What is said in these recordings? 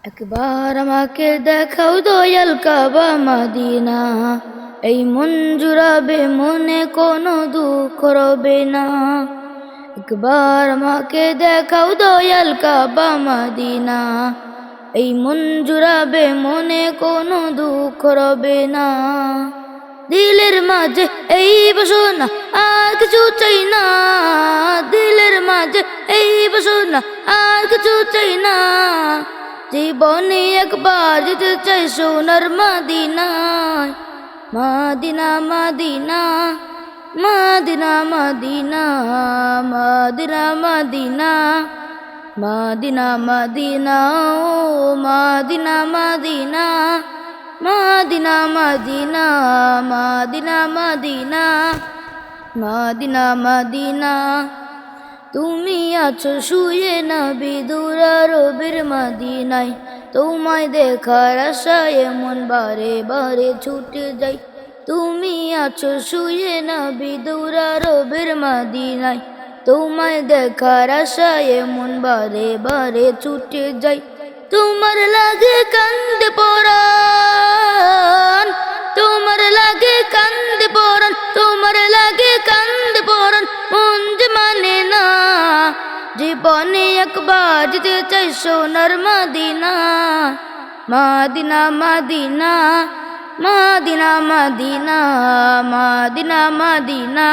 একবার আমাকে দেখাও দয়াল কাবা মদিনা, এই মন জুড়াবে মনে কোনো দুঃখ রবে না। একবার আমাকে দেখাও দয়াল কাবা মদিনা, এই মন জুড়াবে মনে কোনো দুঃখ রবে না। দিলের মাঝে এই বাসনা আর কিছু চাই না, দিলের মাঝে এই বাসনা আর কিছু চাই না। জীবনে একবার যেতে চাই সোনার মদিনায়, Medina Medina Medina Medina Medina Medina Medina Medina ও Medina Medina Medina Medina Medina Medina Medina Medina. তুমি আছো শুয়ে নবী দুরারবের মদিনায়, তোমায় দেখার আশায় মন বারে বারে ছুটে যাই। তুমি আছো শুয়ে নবী দুরারবের মদিনায়, তোমায় দেখার আশায় মন বারে বারে ছুটে যাই। তোমার লাগে কান্দে পরাণ, তোমার লাগে কান্দে পরাণ, তোমার লাগে কান্দে পরাণ, মন যে মানে না। জীবনে একবার যেতে চাই সোনার Medina, Medina Medina Medina Medina Medina Medina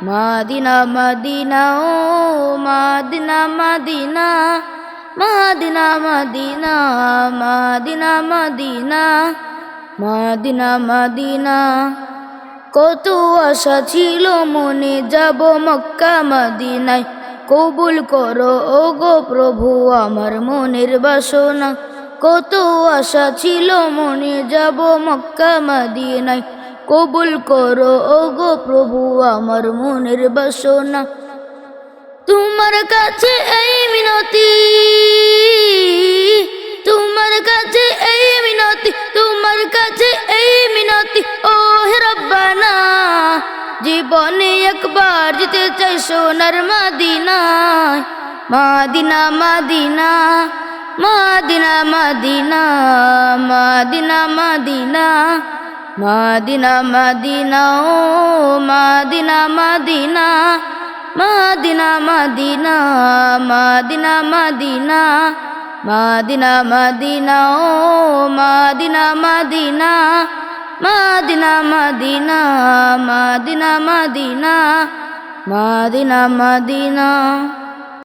Medina Medina ও Medina Medina Medina Medina Medina Medina Medina Medina. কত আশা ছিল মনে যাব মক্কা মদিনায়, কবুল করো ওগো প্রভু আমার মনের বাসনা। কত আশা ছিল মনে যাব মক্কা মদিনায়, কবুল করো ওগো প্রভু আমার মনের বাসনা। তোমার কাছে এই মিনতি, তোমার কাছে এই মিনতি, তোমার কাছে এই মিনতি ও হে রব্বানা। জীবনে একবার যেতে চাই সোনার মদিনায়, Medina Medina Medina Medina Medina Medina Medina Medina ও Medina Medina Medina Medina Medina Medina Medina Medina ও Medina Medina Medina Medina Medina Medina Medina Medina.